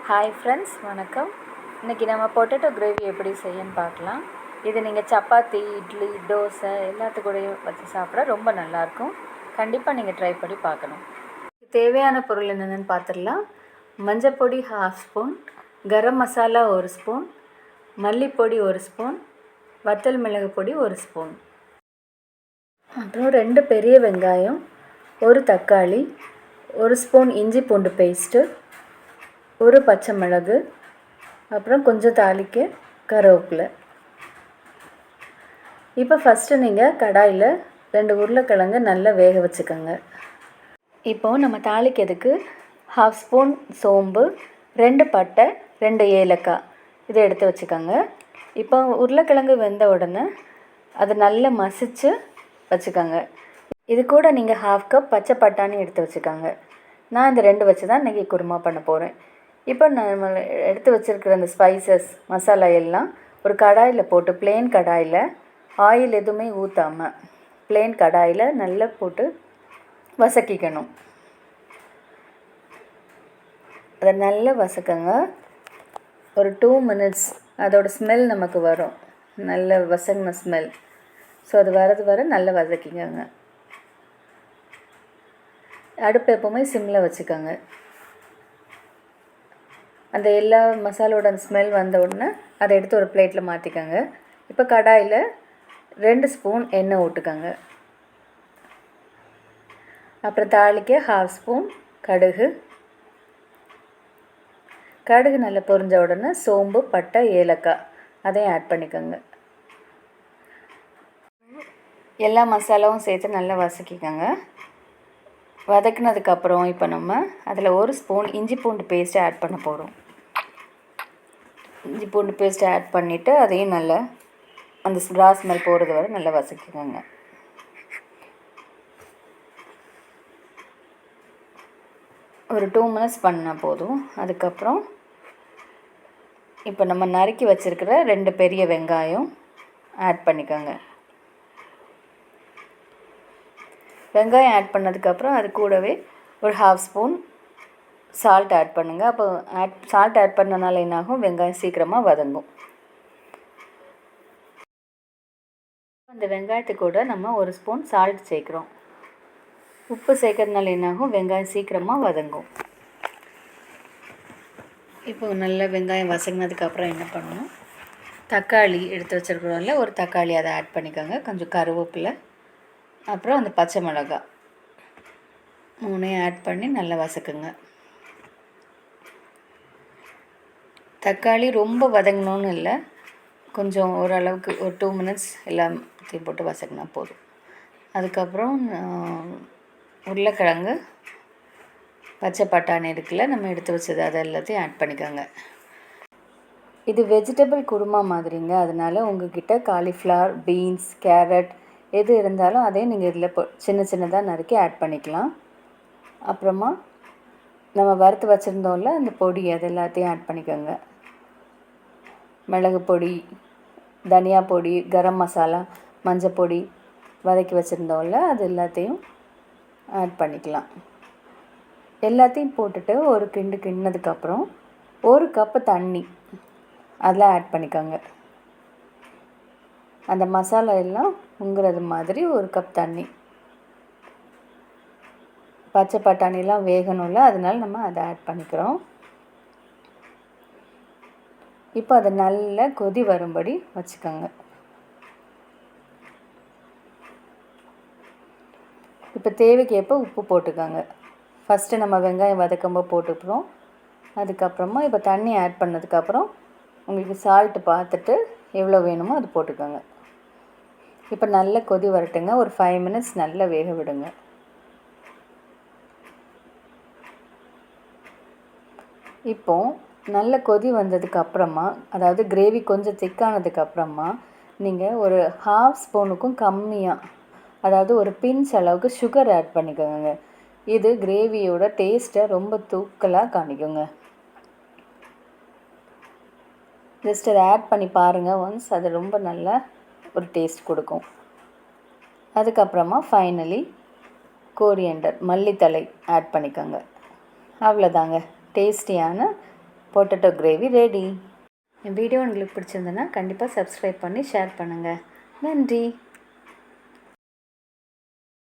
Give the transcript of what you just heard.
Hi friends, வணக்கம். இன்றைக்கி நம்ம பொட்டேட்டோ கிரேவி எப்படி செய்யன்னு பார்க்கலாம். இது நீங்கள் சப்பாத்தி, இட்லி, தோசை எல்லாத்துக்கூடையும் வச்சு சாப்பிட ரொம்ப நல்லாயிருக்கும். கண்டிப்பாக நீங்கள் ட்ரை பண்ணி பார்க்கணும். தேவையான பொருள் என்னென்னு பார்த்துடலாம். மஞ்சப்பொடி 1/2 spoon, garam masala 1 spoon, மல்லிப்பொடி 1 spoon, வத்தல் மிளகு பொடி 1 ஸ்பூன், அப்புறம் 2 பெரிய வெங்காயம், 1 தக்காளி, 1 ஸ்பூன் இஞ்சி பூண்டு பேஸ்ட்டு, 1 பச்சை மிளகு, அப்புறம் கொஞ்சம் தாளிக்க கருவேப்பிலை. இப்போ ஃபஸ்ட்டு நீங்கள் கடாயில் 2 உருளைக்கிழங்கு நல்லா வேக வச்சுக்கோங்க. இப்போது நம்ம தாளிக்கிறதுக்கு 1/2 ஸ்பூன் சோம்பு, 2 பட்டை, 2 ஏலக்காய் இதை எடுத்து வச்சுக்கோங்க. இப்போ உருளைக்கிழங்கு வெந்த உடனே அதை நல்லா மசித்து வச்சுக்கோங்க. இது கூட நீங்கள் 1/2 கப் பச்சை பட்டாணி எடுத்து வச்சுக்கோங்க. நான் இந்த 2 வச்சு தான் இன்றைக்கி குருமா பண்ண போகிறேன். இப்போ நம்ம எடுத்து வச்சுருக்கிற அந்த ஸ்பைசஸ் மசாலா எல்லாம் ஒரு கடாயில் போட்டு, பிளேன் கடாயில், ஆயில் எதுவுமே ஊற்றாமல் பிளேன் கடாயில் நல்லா போட்டு வதக்கிக்கணும். அதை நல்லா வதக்குங்க. ஒரு 2 மினிட்ஸ் அதோட ஸ்மெல் நமக்கு வரும், நல்ல வதங்கின ஸ்மெல். ஸோ அது வர நல்லா வதக்கிக்கோங்க. அடுப்பு எப்போவுமே சிம்மில் வச்சுக்கோங்க. அந்த எல்லா மசாலோட ஸ்மெல் வந்த உடனே அதை எடுத்து ஒரு பிளேட்டில் மாற்றிக்கோங்க. இப்போ கடாயில் 2 ஸ்பூன் எண்ணெய் ஊட்டுக்கோங்க. அப்புறம் தாளிக்க 1/2 ஸ்பூன் கடுகு. கடுகு நல்லா பொரிஞ்ச உடனே சோம்பு, பட்டை, ஏலக்காய் அதையும் ஆட் பண்ணிக்கோங்க. எல்லா மசாலாவும் சேர்த்து நல்லா வதக்கிக்கோங்க. வதக்குனதுக்கப்புறம் இப்போ நம்ம அதில் 1 ஸ்பூன் இஞ்சி பூண்டு பேஸ்ட்டு ஆட் பண்ண போகிறோம். இஞ்சி பூண்டு பேஸ்ட்டு ஆட் பண்ணிவிட்டு அதையும் நல்லா அந்த ரா ஸ்மெல் போகிறது வரை நல்லா வதக்கிக்கோங்க. ஒரு 2 மினிட்ஸ் பண்ணால் போதும். அதுக்கப்புறம் இப்போ நம்ம நறுக்கி வச்சுருக்கிற 2 பெரிய வெங்காயம் ஆட் பண்ணிக்கோங்க. வெங்காயம் ஆட் பண்ணதுக்கப்புறம் அது கூடவே ஒரு 1/2 ஸ்பூன் சால்ட் ஆட் பண்ணுங்கள். அப்போ சால்ட் ஆட் பண்ணனால என்னாகும், வெங்காயம் சீக்கிரமாக வதங்கும். அந்த வெங்காயத்து கூட நம்ம 1 ஸ்பூன் சால்ட் சேர்க்குறோம். உப்பு சேர்க்கறதுனால என்னாகும், வெங்காயம் சீக்கிரமாக வதங்கும். இப்போ நல்லா வெங்காயம் வதங்கினதுக்கப்புறம் என்ன பண்ணணும், தக்காளி எடுத்து வச்சுருக்கிறோம்ல, ஒரு தக்காளி அதை ஆட் பண்ணிக்கோங்க. கொஞ்சம் கருவேப்பிலை, அப்புறம் அந்த பச்சை மிளகாய் 3 ஆட் பண்ணி நல்லா வதக்குங்க. தக்காளி ரொம்ப வதங்கணும்னு இல்லை, கொஞ்சம் ஓரளவுக்கு ஒரு 2 மினிட்ஸ் எல்லாத்தையும் போட்டு வதக்கினா போதும். அதுக்கப்புறம் உருளைக்கிழங்கு, பச்சை பட்டாணி இருக்குல்ல நம்ம எடுத்து வச்சது, அதை எல்லாத்தையும் ஆட் பண்ணிக்கோங்க. இது வெஜிடபிள் குருமா மாதிரிங்க, அதனால் உங்கள்கிட்ட காலிஃப்ளவர், பீன்ஸ், கேரட் எது இருந்தாலும் அதையும் நீங்கள் இதில் சின்ன சின்னதாக நறுக்கி ஆட் பண்ணிக்கலாம். அப்புறமா நம்ம வறுத்து வச்சுருந்தோம்ல அந்த பொடி, அது எல்லாத்தையும் ஆட் பண்ணிக்கோங்க. மிளகு பொடி, தனியா பொடி, கரம் மசாலா, மஞ்சள் பொடி வதக்கி வச்சுருந்தோம்ல அது எல்லாத்தையும் ஆட் பண்ணிக்கலாம். எல்லாத்தையும் போட்டுட்டு ஒரு கிண்டினதுக்கப்புறம் 1 கப்பு தண்ணி அதில் ஆட் பண்ணிக்கோங்க. அந்த மசாலா எல்லாம் உங்குறது மாதிரி 1 கப் தண்ணி. பச்சை பட்டாணிலாம் வேகணும்ல, அதனால நம்ம அதை ஆட் பண்ணிக்கிறோம். இப்போ அதை நல்லா கொதி வரும்படி வச்சுக்கோங்க. இப்போ தேவைக்கேற்ப உப்பு போட்டுக்கோங்க. ஃபஸ்ட்டு நம்ம வெங்காயம் வதக்கும்போது போட்டுக்கிறோம். அதுக்கப்புறமா இப்போ தண்ணி ஆட் பண்ணதுக்கப்புறம் உங்களுக்கு சால்ட்டு பார்த்துட்டு எவ்வளோ வேணுமோ அது போட்டுக்கோங்க. இப்போ நல்லா கொதி வரட்டுங்க. ஒரு 5 மினிட்ஸ் நல்லா வேக விடுங்க. இப்போது நல்ல கொதி வந்ததுக்கப்புறமா, அதாவது கிரேவி கொஞ்சம் திக்கானதுக்கப்புறமா நீங்கள் ஒரு 1/2 ஸ்பூனுக்கும் கம்மியாக, அதாவது ஒரு பிஞ்ச் அளவுக்கு சுகர் ஆட் பண்ணிக்கோங்க. இது கிரேவியோட டேஸ்ட்டை ரொம்ப தூக்கலாக காணிக்குங்க. ஜஸ்ட் அதை ஆட் பண்ணி பாருங்கள் ஒன்ஸ், அது ரொம்ப நல்லா ஒரு டேஸ்ட் கொடுக்கும். அதுக்கப்புறமா ஃபைனலி கோரியண்டர், மல்லித்தழை ஆட் பண்ணிக்கோங்க. அவ்வளோதாங்க, டேஸ்டியான பொட்டேட்டோ கிரேவி ரெடி. என் வீடியோ உங்களுக்கு பிடிச்சிருந்ததுன்னா கண்டிப்பாக சப்ஸ்கிரைப் பண்ணி ஷேர் பண்ணுங்கள். நன்றி.